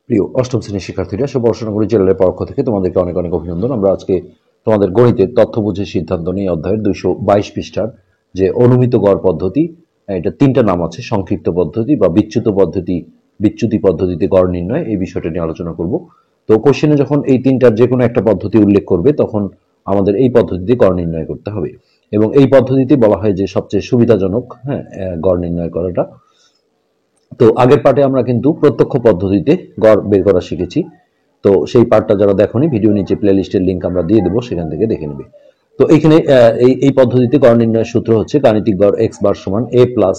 প্রিয় অষ্টম শ্রেণীর শিক্ষার্থীরা, সব পড়াশোনা করি জেলার পক্ষ থেকে তোমাদেরকে অনেক অনেক অভিনন্দন। আমরা আজকে তোমাদের গণিতের তথ্য বুঝে সিদ্ধান্ত নিয়ে অধ্যায়ের 222 পৃষ্ঠার যে অনুমিত গড় পদ্ধতি, এটা তিনটা নাম আছে: সংক্ষিপ্ত পদ্ধতি বা বিচ্যুতি পদ্ধতিতে গড় নির্ণয়, এই বিষয়টা নিয়ে আলোচনা করব। তো কোশ্চেনে যখন এই তিনটার যে কোনো একটা পদ্ধতি উল্লেখ করবে তখন আমাদের এই পদ্ধতিতে গড় নির্ণয় করতে হবে, এবং এই পদ্ধতিতে বলা হয় যে সবচেয়ে সুবিধাজনক গড় নির্ণয় করাটা। তো আগের পার্টে আমরা কিন্তু প্রত্যক্ষ পদ্ধতিতে গড় বের করা শিখেছি। তো সেই পার্টটা যারা দেখোনি, ভিডিও নিচে প্লে লিস্টের লিঙ্ক আমরা দিয়ে দেবো, সেখান থেকে দেখে নেবে। তো এইখানে এই পদ্ধতিতে গড় নির্ণয়ের সূত্র হচ্ছে গাণিতিক গড় এক্স বার সমান A plus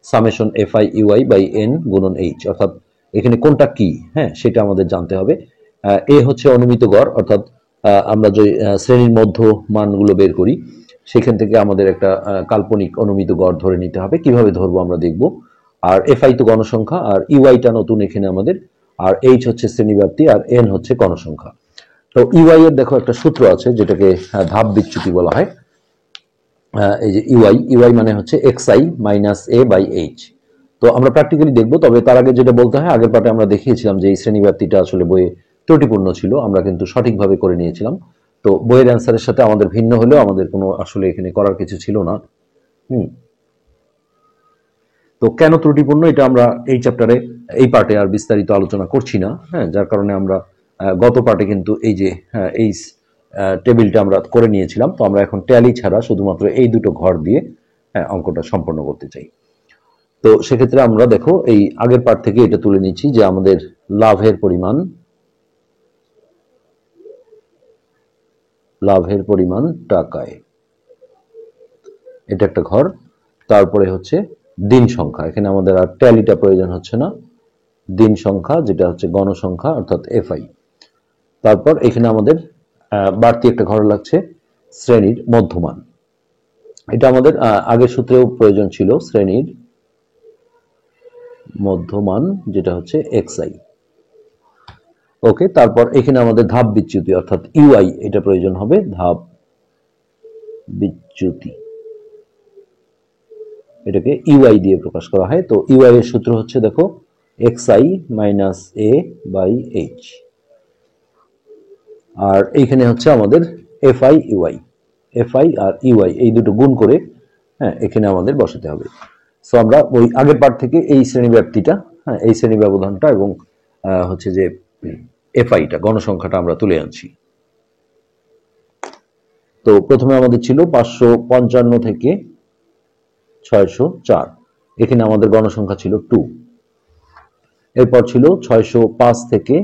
summation F I U I by N গুণন এইচ। অর্থাৎ এখানে কোনটা কি, সেটা আমাদের জানতে হবে। এ হচ্ছে অনুমিত গড়, অর্থাৎ আমরা যে শ্রেণীর মধ্য মানগুলো বের করি সেখান থেকে আমাদের একটা কাল্পনিক অনুমিত গড় ধরে নিতে হবে। কিভাবে ধরবো আমরা দেখব। আর এফআই তো গণসংখ্যা, আর ইউআইটা নতুন এখানে আমাদের, আর এইচ হচ্ছে শ্রেণীব্যাপ্তি, আর এন হচ্ছে গণসংখ্যা। তো ইউআই এর দেখো একটা সূত্র আছে যেটাকে ধাপ বিচ্যুতি বলা হয়। এই যে ইউআই মানে হচ্ছে x i minus A by h. তো আমরা প্র্যাকটিক্যালি দেখবো, তবে তার আগে যেটা বলতে হয়, আগের পার্টে আমরা দেখিয়েছিলাম যে এই শ্রেণীব্যাপ্তিটা আসলে বইয়ে ত্রুটিপূর্ণ ছিল, আমরা কিন্তু সঠিকভাবে করে নিয়েছিলাম। তো বইয়ের অ্যান্সারের সাথে আমাদের ভিন্ন হলেও আমাদের কোনো আসলে এখানে করার কিছু ছিল না। তো কেন ত্রুটিপূর্ণ এটা আমরা এই চ্যাপ্টারে এই পার্টে আর বিস্তারিত আলোচনা করছি না, যার কারণে আমরা গত পার্টে কিন্তু এই যে এই টেবিলটা আমরা করে নিয়েছিলাম। তো আমরা এখন ট্যালি ছাড়া শুধুমাত্র এই দুটো ঘর দিয়ে অঙ্কটা সম্পন্ন করতে চাই। তো সেক্ষেত্রে আমরা দেখো এই আগের পার্ট থেকে এটা তুলে নিচ্ছি যে আমাদের লাভের পরিমাণ টাকায়, এটা একটা ঘর। তারপরে হচ্ছে দিন সংখ্যা, এখানে আমাদের আর ট্যালিটা প্রয়োজন হচ্ছে না, দিন সংখ্যা যেটা হচ্ছে গণসংখ্যা অর্থাৎ এফআই। তারপর এখানে আমাদের বাড়তি একটা ঘর লাগছে শ্রেণীর মধ্যমান, এটা আমাদের আগের সূত্রেও প্রয়োজন ছিল, শ্রেণীর মধ্যমান যেটা হচ্ছে এক্সআই। ওকে, তারপর এখানে আমাদের ধাপ বিচ্যুতি অর্থাৎ ইউআই, এটা প্রয়োজন হবে, ধাপ বিচ্যুতি, এটাকে ইউআই দিয়ে প্রকাশ করা হয়। তো ইউআই এর সূত্র হচ্ছে দেখো X I minus A by H, আর এইখানে হচ্ছে আমাদের এফআই আর ইউআই এই দুটো গুণ করে এখানে আমাদের বসাতে হবে। সো আমরা ওই আগের পার্ট থেকে এই শ্রেণী ব্যাপ্তিটা, এই শ্রেণী ব্যবধানটা এবং হচ্ছে যে এফআইটা গণসংখ্যাটা আমরা তুলে আনছি। তো প্রথমে আমাদের ছিল 555 থেকে 604, এখানে আমাদের গণসংখ্যা ছিল 2। এরপর ছিল 605 থেকে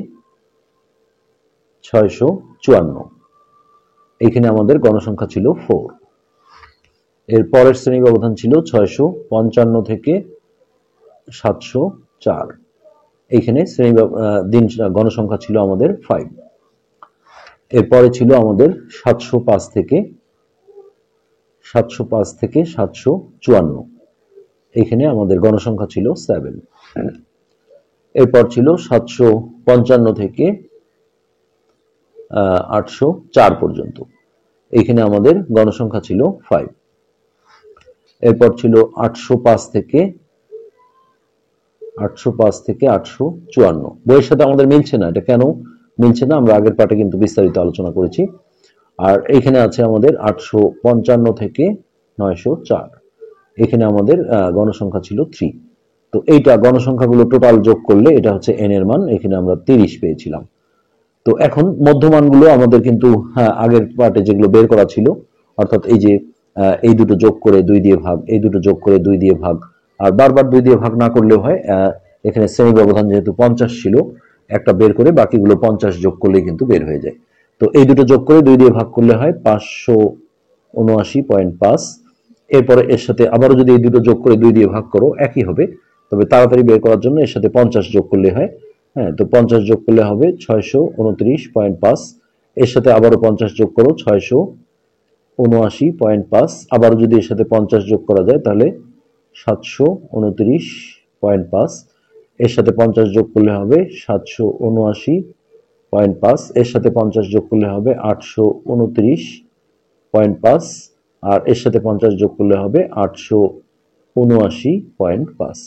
654, এখানে আমাদের গণসংখ্যা ছিল 4। এর পরের শ্রেণী ব্যবধান ছিল 655 থেকে 704, এইখানে শ্রেণী দিন গণসংখ্যা ছিল আমাদের 5। এরপরে ছিল আমাদের 705 থেকে 754, এখানে আমাদের গণসংখ্যা ছিল 7। এরপর ছিল 755 থেকে 804 পর্যন্ত, এখানে আমাদের গণসংখ্যা ছিল 5। এরপর ছিল 805 থেকে 854, বইয়ের সাথে আমাদের মিলছে না, এটা কেন মিলছে না আমরা আগের পার্টে কিন্তু বিস্তারিত আলোচনা করেছি। আর এখানে আছে আমাদের 855 থেকে 904, এখানে আমাদের গণসংখ্যা ছিল 3। তো এইটা গণসংখ্যাগুলো টোটাল যোগ করলে এটা হচ্ছে এন এর মান, এখানে আমরা 30 পেয়েছিলাম। তো এখন মধ্যমানগুলো আমাদের কিন্তু আগের পার্টে যেগুলো বের করা ছিল, অর্থাৎ এই যে এই দুটো যোগ করে 2 দিয়ে ভাগ, এই দুটো যোগ করে 2 দিয়ে ভাগ, আর বারবার 2 দিয়ে ভাগ না করলেও হয়। এখানে শ্রেণী ব্যবধান যেহেতু 50 ছিল, একটা বের করে বাকিগুলো 50 যোগ করলে কিন্তু বের হয়ে যায়। তো এই দুটো যোগ করে 2 দিয়ে ভাগ করলে হয় 579.5। এরপরে এর সাথে আবারও যদি এই দুটো যোগ করে 2 দিয়ে ভাগ করো একই হবে, তবে তাড়াতাড়ি বের করার জন্য এর সাথে 50 যোগ করলে হয়। তো 50 যোগ করলে হবে 629.5, এর সাথে আবারও 50 যোগ করো 679.5, আবারও যদি এর সাথে 50 যোগ করা যায় তাহলে 729.5, এর সাথে 50 যোগ করলে হবে 779.5, এর সাথে 50 যোগ করলে হবে 829.5, আর এর সাথে 50 যোগ করলে হবে 879.5।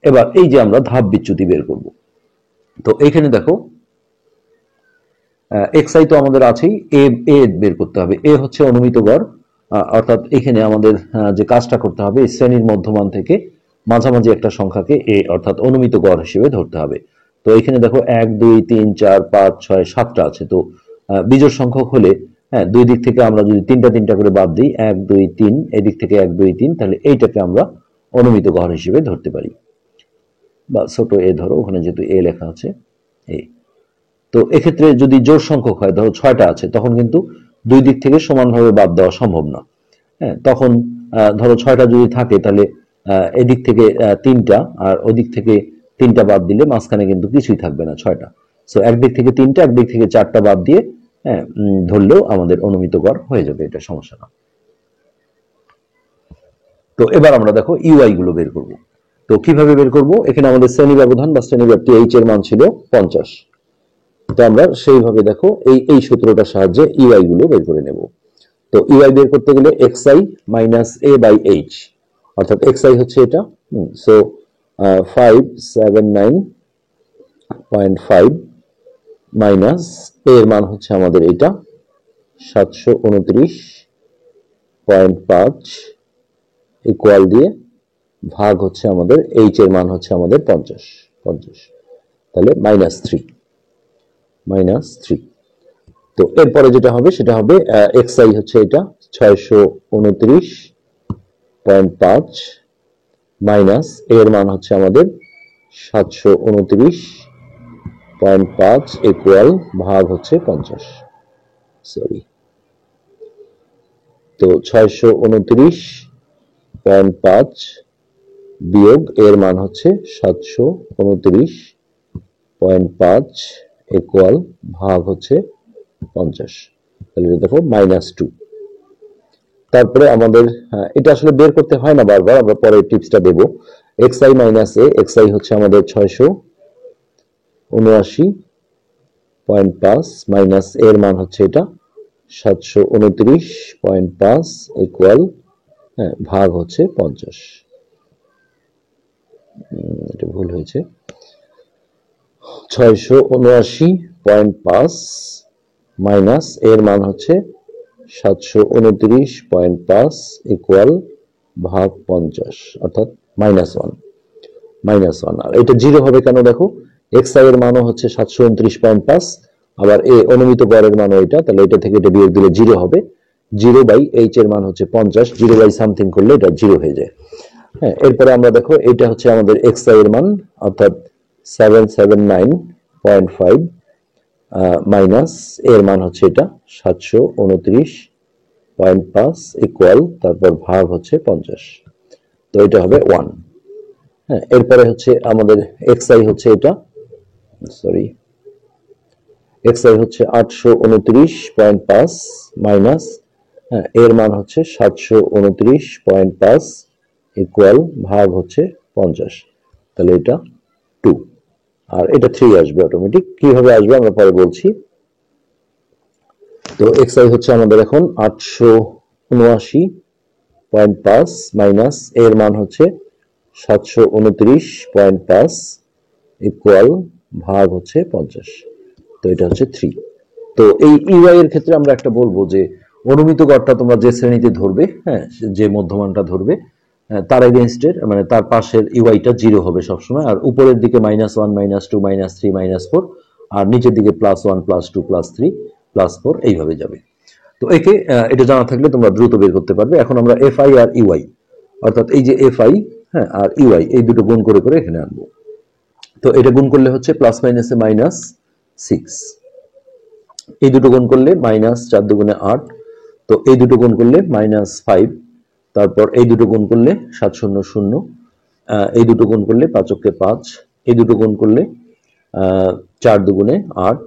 এবার এই যে আমরা ধাপ বিচ্যুতি বের করব, তো এখানে দেখো xi তো আমাদের আছেই, এ বের করতে হবে। এ হচ্ছে অনুমিত গড়, অর্থাৎ এখানে আমাদের যে কাজটা করতে হবে শ্রেণীর মধ্যমান থেকে মাঝামাঝি একটা সংখ্যাকে এ অর্থাৎ অনুমিত গড় হিসেবে ধরতে হবে। তো এখানে দেখো 1 2 3 4 5 6 7টা আছে। তো বিজোড় সংখ্যক হলে হ্যাঁ দুই দিক থেকে আমরা যদি তিনটা তিনটা করে বাদ দিই 1 2 3, এদিক থেকে 1 2 3, তাহলে এইটাকে আমরা অনুমিত গড় হিসেবে ধরতে পারি, বা ছোট এ ধরো, ওখানে যেহেতু এ লেখা আছে এ। তো এক্ষেত্রে যদি জোড় সংখ্যক হয়, ধরো 6টা আছে, তখন কিন্তু দুই দিক থেকে সমানভাবে বাদ দেওয়া সম্ভব না। হ্যাঁ, তখন ধরো 6টা যদি থাকে, তাহলে এদিক থেকে 3টা আর ওদিক থেকে 3টা বাদ দিলে মাঝখানে কিন্তু কিছুই থাকবে না, 6টা। সো একদিক থেকে 3টা, একদিক থেকে 4টা বাদ দিয়ে হ্যাঁ ধরলেও আমাদের অনুমিত গড় হয়ে যাবে, এটা সমস্যা না। তো এবার আমরা দেখো ইউআই গুলো বের করব। তো কিভাবে বের করব? এখানে আমাদের শ্রেণী ব্যবধান বা শ্রেণী ব্যাপ্তি এইচ এর মান ছিল 50। তো আমরা সেইভাবে দেখো এই সূত্রটার সাহায্যে ইউআই গুলো বের করে নেব। তো ইউআই বের করতে গেলে xi minus a by h, অর্থাৎ xi হচ্ছে এটা, সো 579.5 মাইনাস a এর মান হচ্ছে আমাদের এটা 729.5 ইকুয়াল দিয়ে ভাগ হচ্ছে আমাদের h এর মান হচ্ছে আমাদের 50, তাহলে -3। তো এরপরে যেটা হবে সেটা হবে xi হচ্ছে এটা 629.5 মাইনাস এর মান হচ্ছে আমাদের 729.5 ইকুয়াল ভাগ হচ্ছে 50, সরি। তো 629.5 বিয়োগ এর মান হচ্ছে 729.5 ইকুয়াল ভাগ হচ্ছে 50, তাহলে দেখো -2। তারপরে আমাদের এটা আসলে বের করতে হয় না বারবার, আমরা পরে টিপসটা দেব। xi মাইনাস a, xi হচ্ছে আমাদের 679.5 মাইনাস এর মান হচ্ছে এটা 729.5 ইকুয়াল ভাগ হচ্ছে 50, এটা ভুল হয়েছে, 679.5 মাইনাস এর মান হচ্ছে 729.5 ইকুয়াল ভাগ 50, অর্থাৎ -1। আর এটা জিরো হবে কেন? দেখো xi এর মানও হচ্ছে 729.5, আবার এ অনুমিত গড়ের মানও এটা, তাহলে এটা থেকে এটা বিয়োগ দিলে জিরো হবে। 0/h এর মান হচ্ছে 50, 0 সামথিং করলে এটা জিরো হয়ে যায়। হ্যাঁ, এরপরে আমরা দেখো এটা হচ্ছে আমাদের xi এর মান, অর্থাৎ 779.5 মাইনাস এর মান হচ্ছে এটা 729.5 ইকুয়াল, তারপর ভাগ হচ্ছে 50, তো এটা হবে 1। হ্যাঁ, এরপরে হচ্ছে আমাদের xi হচ্ছে এটা, সরি, xi হচ্ছে 829.5 মাইনাস এর মান হচ্ছে 729.5 ইকুয়াল ভাগ হচ্ছে 50, তাহলে এটা 2, আর এটা 3 আসবে অটোমেটিক। কিভাবে আসবে আমরা পরে বলছি। তো xi হচ্ছে আমাদের এখন 879.5 মাইনাস এর মান হচ্ছে 729.5 ইকুয়াল ভাগ হচ্ছে 50, তো এটা হচ্ছে 3। তো এই ইউআই এর ক্ষেত্রে আমরা একটা বলবো যে অনুমিত গড়টা তোমরা যে শ্রেণীতে ধরবে, হ্যাঁ, যে মধ্যমানটা ধরবে তার এগেইনস্টের মানে তার পাশের ইউআইটা 0 হবে সবসময়, আর উপরের দিকে -1 -2 -3 -4, আর নিচের দিকে +1 +2 +3 +4 এইভাবে যাবে। তো একে এটা জানা থাকলে তোমরা দ্রুত বের করতে পারবে। এখন আমরা এফআই আর ইউআই, অর্থাৎ এই যে এফআই হ্যাঁ আর ইউআই, এই দুটো গুণ করে করে এখানে আনবো। তো এটা গুণ করলে হচ্ছে প্লাস মাইনাসে -6, এই দুটো গুণ করলে -4 দুগুণে 8, তো এই দুটো গুণ করলে -5, তারপর এই দুটো গুণ করলে 7 0 0, এই দুটো গুণ করলে 5 × 5, এই দুটো গুণ করলে 4 দুগুণে 8,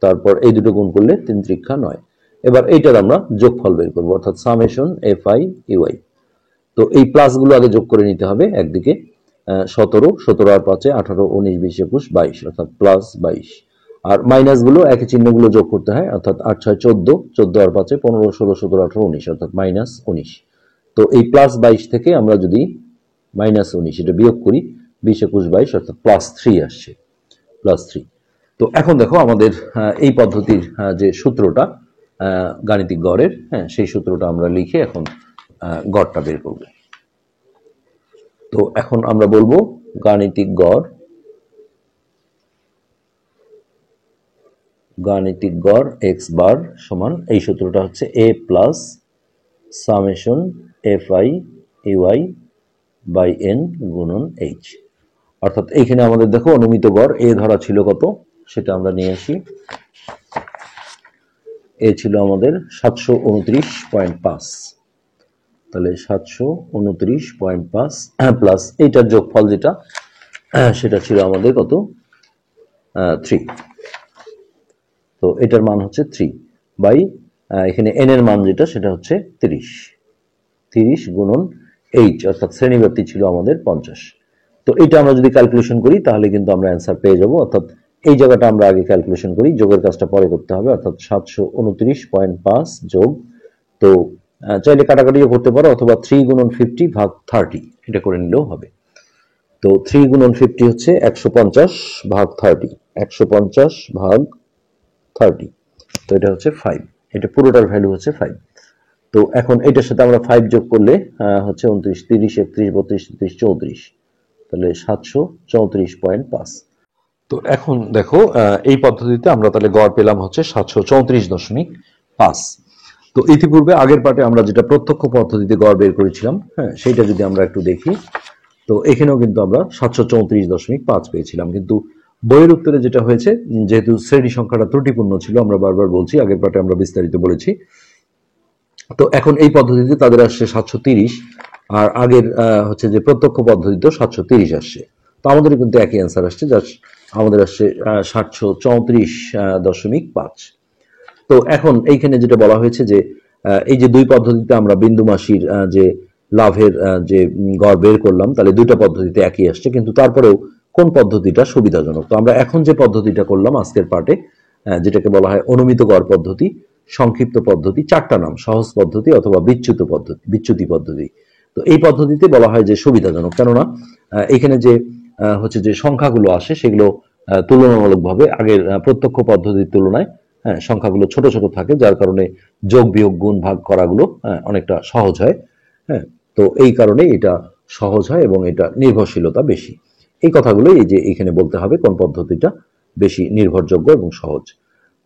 তারপর এই দুটো গুণ করলে 3 × 9। এবার এইটার আমরা যোগফল বের করবো, অর্থাৎ সামেশন এফআই ইউআই। তো এই প্লাসগুলো আগে যোগ করে নিতে হবে। একদিকে 17, 17 আর 5 18, 19 20 21 22, অর্থাৎ +22, আর মাইনাস গুলো একই চিহ্নগুলো যোগ করতে হয়, অর্থাৎ 8 6 14, 14 আর 5 15 16 17 18 19, অর্থাৎ -19। তো এই +22 থেকে আমরা যদি -19 এটা বিয়োগ করি 20 21 22, অর্থাৎ +3 আসছে, +3। তো এখন দেখো আমাদের এই পদ্ধতির যে সূত্রটা গাণিতিক গড়ের, হ্যাঁ, সেই সূত্রটা আমরা লিখে এখন গড়টা বের করব। তো এখন আমরা বলবো গাণিতিক গড় এক্স বার সমান, এই সূত্রটা হচ্ছে A plus summation F I U I by N গুণন এইচ। অর্থাৎ এইখানে আমাদের দেখো অনুমিত গড় এ ধরা ছিল কত, সেটা আমরা নিয়ে আসি। এ ছিল আমাদের 729.5, তাহলে 729.5 প্লাস এইটার যোগফল যেটা সেটা ছিল আমাদের কত 3। তো এটার মান হচ্ছে 3 বাই এখানে এন এর মান যেটা সেটা হচ্ছে 30 গুণন এইচ, অর্থাৎ শ্রেণীব্যাপ্তি ছিল আমাদের 50। তো এটা আমরা যদি ক্যালকুলেশন করি তাহলে কিন্তু আমরা অ্যান্সার পেয়ে যাব। অর্থাৎ এই জায়গাটা আমরা আগে ক্যালকুলেশন করি, যোগের কাজটা পরে করতে হবে। অর্থাৎ 729.5 যোগ, তো চাইলে কাটাকাটিও করতে পারো, অথবা 3 গুণন 50 ভাগ 30 এটা করে নিলেও হবে। তো 3 গুণন 50 হচ্ছে 150 ভাগ 30, 150 ভাগ 30, তো এটা হচ্ছে 5, এটা পুরোটার ভ্যালু হচ্ছে 5। তো এখন এটার সাথে আমরা 5 যোগ করলে হচ্ছে 29, 30, 31, 32, 33, 34, তাহলে 734.5। তো এখন দেখো এই পদ্ধতিতে আমরা তাহলে গড় পেলাম হচ্ছে 734.5। তো ইতিপূর্বে আগের পার্টে আমরা যেটা প্রত্যক্ষ পদ্ধতিতে গড় বের করেছিলাম, হ্যাঁ, সেইটা যদি আমরা একটু দেখি, তো এখানেও কিন্তু আমরা 734.5 পেয়েছিলাম। কিন্তু বইয়ের উত্তরে যেটা হয়েছে, যেহেতু শ্রেণী সংখ্যাটা ত্রুটিপূর্ণ ছিল, আমরা বারবার বলছি, আগের পার্টে আমরা বিস্তারিত বলেছি, তো এখন এই পদ্ধতিতে তাদের আসছে 730, আর আগের হচ্ছে যে প্রত্যক্ষ পদ্ধতিতে 730 আসছে। তো আমাদের কিন্তু একই অ্যান্সার আসছে, যা আমাদের আসছে 734.5। তো এখন এইখানে যেটা বলা হয়েছে যে এই যে দুই পদ্ধতিতে আমরা বিন্দু মাসির যে লাভের যে গড় বের করলাম, তাহলে দুইটা পদ্ধতিতে একই আসছে, কিন্তু তারপরেও কোন পদ্ধতিটা সুবিধাজনক। তো আমরা এখন যে পদ্ধতিটা করলাম আজকের পার্টে, যেটাকে বলা হয় অনুমিত গড় পদ্ধতি, সংক্ষিপ্ত পদ্ধতি, চারটা নাম, সহজ পদ্ধতি অথবা বিচ্যুতি পদ্ধতি। তো এই পদ্ধতিতে বলা হয় যে সুবিধাজনক, কেননা এখানে যে হচ্ছে যে সংখ্যাগুলো আসে সেগুলো তুলনামূলকভাবে আগের প্রত্যক্ষ পদ্ধতির তুলনায়, হ্যাঁ, সংখ্যাগুলো ছোট ছোট থাকে, যার কারণে যোগ বিয়োগ গুণ ভাগ করাগুলো অনেকটা সহজ হয়। হ্যাঁ, তো এই কারণে এটা সহজ হয় এবং এটা নির্ভরশীলতা বেশি। এই কথাগুলো এই যে এখানে বলতে হবে কোন পদ্ধতিটা বেশি নির্ভরযোগ্য এবং সহজ।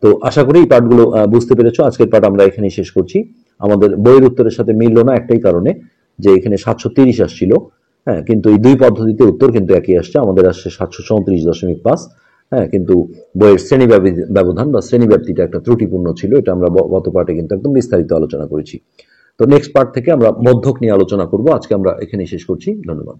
তো আশা করি এই পার্টগুলো বুঝতে পেরেছো। আজকের পার্ট আমরা এখানেই শেষ করছি। আমাদের বইয়ের উত্তরের সাথে মিললো না একটাই কারণে, যে এখানে 730 আসছিল, হ্যাঁ, কিন্তু এই দুই পদ্ধতিতে উত্তর কিন্তু একই আসছে, আমাদের আসছে 734.5। হ্যাঁ, কিন্তু বইয়ের শ্রেণী ব্যবধান বা শ্রেণী ব্যাপ্তিটা একটা ত্রুটিপূর্ণ ছিল, এটা আমরা গত পার্টে কিন্তু একদম বিস্তারিত আলোচনা করেছি। তো নেক্সট পার্ট থেকে আমরা মধ্যক নিয়ে আলোচনা করব। আজকে আমরা এখানেই শেষ করছি। ধন্যবাদ।